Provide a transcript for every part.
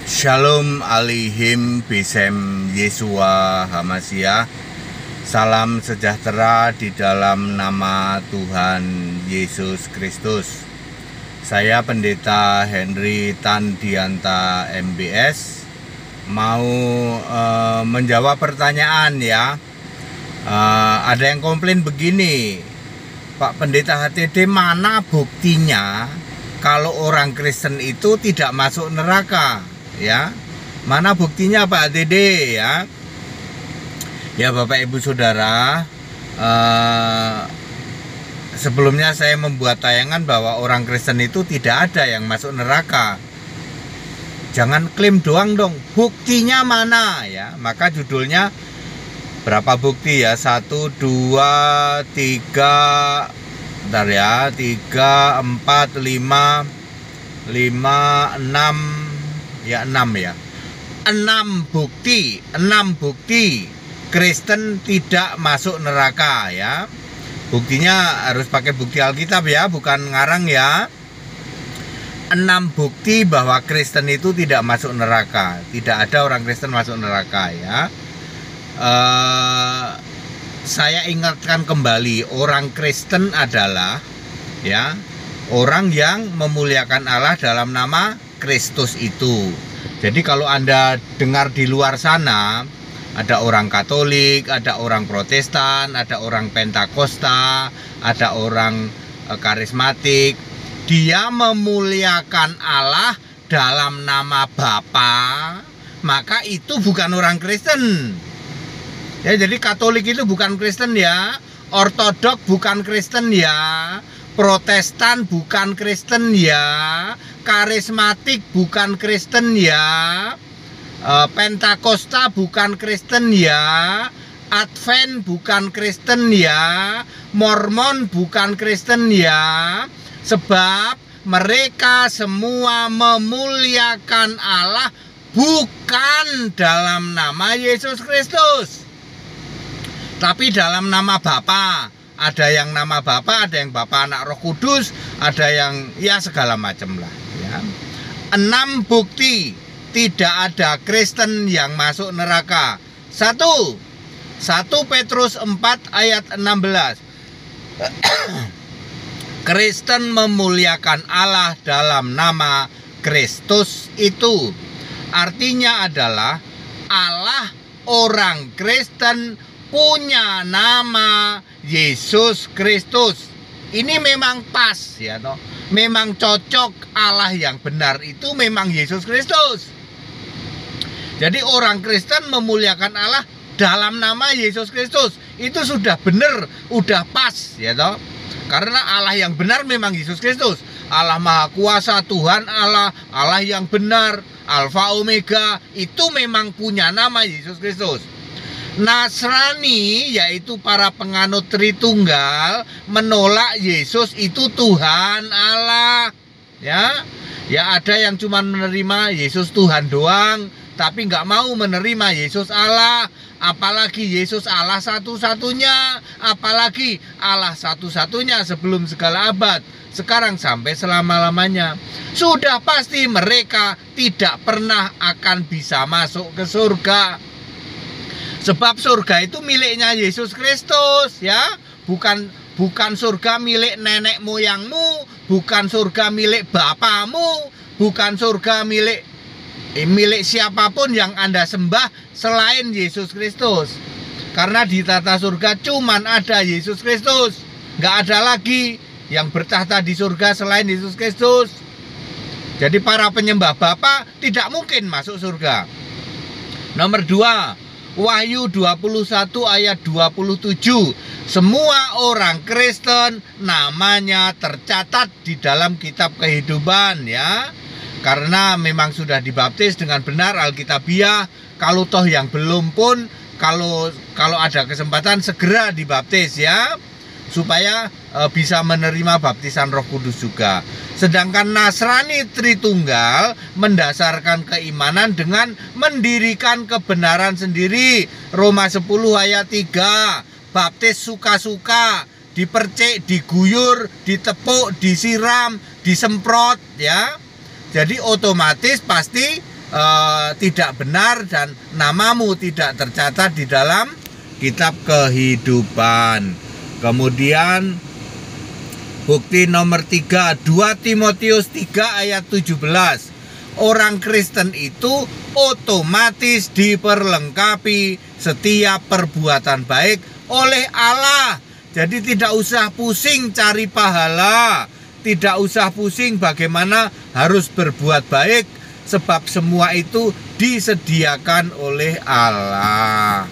Shalom alihim bisem Yesua Hamasyah. Salam sejahtera di dalam nama Tuhan Yesus Kristus. Saya Pendeta Henry Tandianta MBS mau menjawab pertanyaan ya. Ada yang komplain begini, Pak Pendeta HTD, mana buktinya kalau orang Kristen itu tidak masuk neraka? Ya, mana buktinya Pak HTD ya? Ya Bapak Ibu Saudara, sebelumnya saya membuat tayangan bahwa orang Kristen itu tidak ada yang masuk neraka. Jangan klaim doang dong, buktinya mana ya? Maka judulnya berapa bukti ya? 1, 2, 3, bentar ya, 3, 4, 5, 6 ya, 6 ya. 6 bukti Kristen tidak masuk neraka ya. Buktinya harus pakai bukti Alkitab ya, bukan ngarang ya. 6 bukti bahwa Kristen itu tidak masuk neraka. Tidak ada orang Kristen masuk neraka ya. Saya ingatkan kembali, orang Kristen adalah ya orang yang memuliakan Allah dalam nama Kristus itu. Jadi kalau Anda dengar di luar sana ada orang Katolik, ada orang Protestan, ada orang Pentakosta, ada orang karismatik, dia memuliakan Allah dalam nama Bapa, maka itu bukan orang Kristen. Ya, jadi Katolik itu bukan Kristen ya, Ortodok bukan Kristen ya, Protestan bukan Kristen ya, karismatik bukan Kristen ya, Pentakosta bukan Kristen ya, Advent bukan Kristen ya, Mormon bukan Kristen ya. Sebab mereka semua memuliakan Allah bukan dalam nama Yesus Kristus, tapi dalam nama Bapa. Ada yang nama Bapa, ada yang Bapa, Anak, Roh Kudus, ada yang ya segala macam lah ya. 6 bukti tidak ada Kristen yang masuk neraka. 1 Petrus 4 ayat 16. Kristen memuliakan Allah dalam nama Kristus itu. Artinya adalah Allah orang Kristen punya nama Yesus Kristus. Ini memang pas ya toh. Memang cocok, Allah yang benar itu memang Yesus Kristus. Jadi orang Kristen memuliakan Allah dalam nama Yesus Kristus. Itu sudah benar, udah pas ya toh. Karena Allah yang benar memang Yesus Kristus. Allah Maha Kuasa, Tuhan Allah, Allah yang benar, Alfa Omega, itu memang punya nama Yesus Kristus. Nasrani, yaitu para penganut Tritunggal, menolak Yesus itu Tuhan Allah ya. Ya ada yang cuma menerima Yesus Tuhan doang, tapi nggak mau menerima Yesus Allah. Apalagi Yesus Allah satu-satunya, apalagi Allah satu-satunya sebelum segala abad, sekarang sampai selama-lamanya. Sudah pasti mereka tidak pernah akan bisa masuk ke surga. Sebab surga itu miliknya Yesus Kristus ya, bukan surga milik nenek moyangmu, bukan surga milik bapamu, bukan surga milik siapapun yang Anda sembah selain Yesus Kristus. Karena di tata surga cuman ada Yesus Kristus, nggak ada lagi yang bertahta di surga selain Yesus Kristus. Jadi para penyembah Bapa tidak mungkin masuk surga. Nomor 2, Wahyu 21 ayat 27. Semua orang Kristen namanya tercatat di dalam kitab kehidupan ya. Karena memang sudah dibaptis dengan benar Alkitabiah. Kalau toh yang belum pun, kalau ada kesempatan segera dibaptis ya, supaya bisa menerima baptisan Roh Kudus juga. Sedangkan Nasrani Tritunggal mendasarkan keimanan dengan mendirikan kebenaran sendiri. Roma 10 ayat 3. Baptis suka-suka, dipercik, diguyur, ditepuk, disiram, disemprot ya. Jadi otomatis pasti tidak benar dan namamu tidak tercatat di dalam kitab kehidupan. Kemudian bukti nomor 3, 2 Timotius 3 ayat 17. Orang Kristen itu otomatis diperlengkapi setiap perbuatan baik oleh Allah. Jadi tidak usah pusing cari pahala, tidak usah pusing bagaimana harus berbuat baik, sebab semua itu disediakan oleh Allah.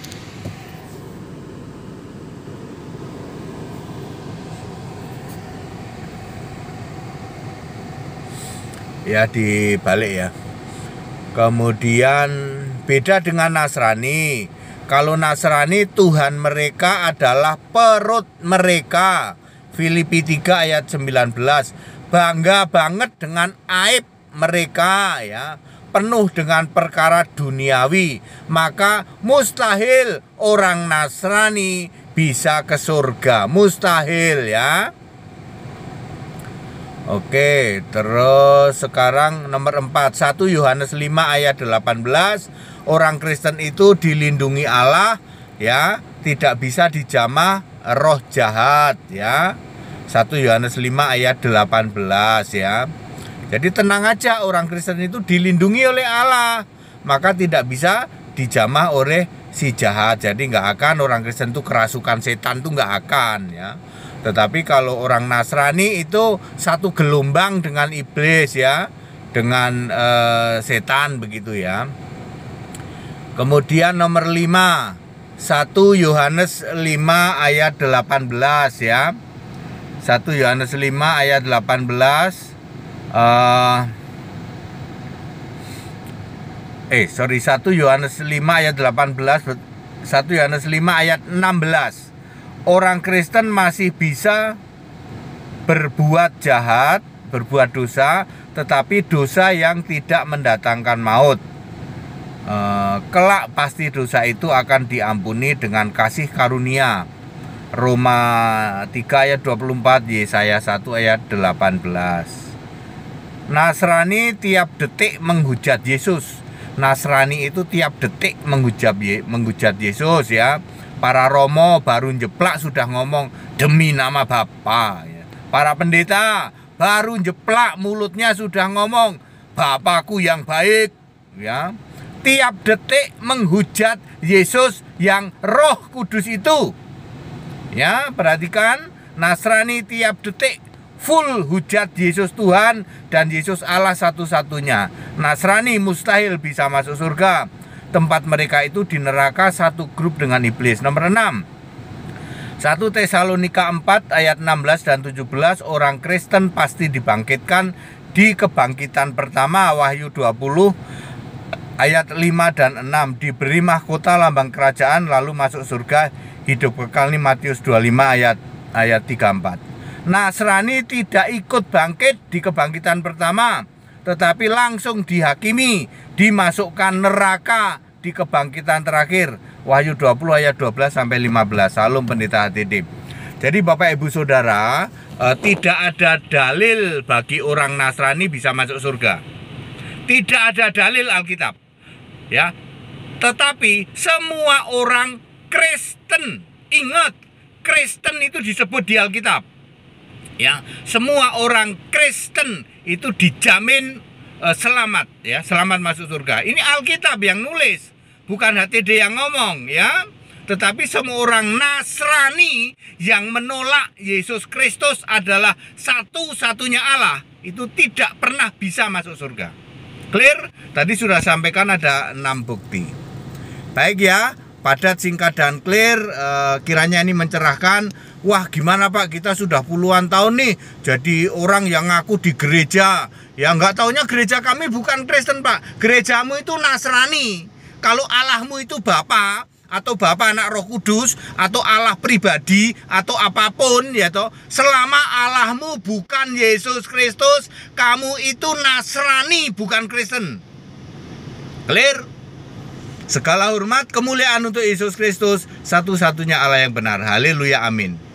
Ya, dibalik ya. Kemudian beda dengan Nasrani. Kalau Nasrani, Tuhan mereka adalah perut mereka. Filipi 3 ayat 19. Bangga banget dengan aib mereka ya. Penuh dengan perkara duniawi. Maka mustahil orang Nasrani bisa ke surga. Mustahil ya. Oke, terus sekarang nomor 4, 1 Yohanes 5 ayat 18. Orang Kristen itu dilindungi Allah ya, tidak bisa dijamah roh jahat ya. 1 Yohanes 5 ayat 18 ya. Jadi tenang aja, orang Kristen itu dilindungi oleh Allah, maka tidak bisa dijamah oleh si jahat. Jadi nggak akan orang Kristen itu kerasukan setan, tuh nggak akan ya. Tetapi kalau orang Nasrani itu satu gelombang dengan iblis ya, dengan setan begitu ya. Kemudian nomor 5, 1 Yohanes 5 ayat 18 ya. 1 Yohanes 5 ayat 18. 1 Yohanes 5 ayat 18, 1 Yohanes 5 ayat 16. Orang Kristen masih bisa berbuat jahat, berbuat dosa, tetapi dosa yang tidak mendatangkan maut. Kelak pasti dosa itu akan diampuni dengan kasih karunia. Roma 3 ayat 24, Yesaya 1 ayat 18. Nasrani tiap detik menghujat Yesus. Nasrani itu tiap detik menghujat Yesus ya. Para romo baru jeplak sudah ngomong demi nama Bapa ya. Para pendeta baru jeplak mulutnya sudah ngomong Bapakku yang baik ya. Tiap detik menghujat Yesus yang Roh Kudus itu. Ya, perhatikan, Nasrani tiap detik full hujat Yesus Tuhan dan Yesus Allah satu-satunya. Nasrani mustahil bisa masuk surga. Tempat mereka itu di neraka, satu grup dengan iblis. Nomor 6, 1 Tesalonika 4 ayat 16 dan 17. Orang Kristen pasti dibangkitkan di kebangkitan pertama. Wahyu 20 ayat 5 dan 6. Diberi mahkota lambang kerajaan lalu masuk surga hidup kekal. Ini Matius 25 ayat 34. Nasrani tidak ikut bangkit di kebangkitan pertama, tetapi langsung dihakimi, dimasukkan neraka di kebangkitan terakhir. Wahyu 20 ayat 12 sampai 15. Salam Pendeta HTD. Jadi Bapak Ibu Saudara, tidak ada dalil bagi orang Nasrani bisa masuk surga. Tidak ada dalil Alkitab. Ya. Tetapi semua orang Kristen, ingat, Kristen itu disebut di Alkitab. Ya, semua orang Kristen itu dijamin selamat ya, selamat masuk surga. Ini Alkitab yang nulis, bukan HTD yang ngomong ya. Tetapi semua orang Nasrani yang menolak Yesus Kristus adalah satu-satunya Allah, itu tidak pernah bisa masuk surga. Clear? Tadi sudah sampaikan ada 6 bukti. Baik ya, padat, singkat, dan clear. Kiranya ini mencerahkan. Wah, gimana Pak, kita sudah puluhan tahun nih jadi orang yang ngaku di gereja. Ya nggak taunya gereja kami bukan Kristen Pak. Gerejamu itu Nasrani. Kalau Allahmu itu Bapa, atau Bapa, Anak, Roh Kudus, atau Allah pribadi, atau apapun ya toh, selama Allahmu bukan Yesus Kristus, kamu itu Nasrani, bukan Kristen. Clear? Segala hormat, kemuliaan untuk Yesus Kristus, satu-satunya Allah yang benar. Haleluya, amin.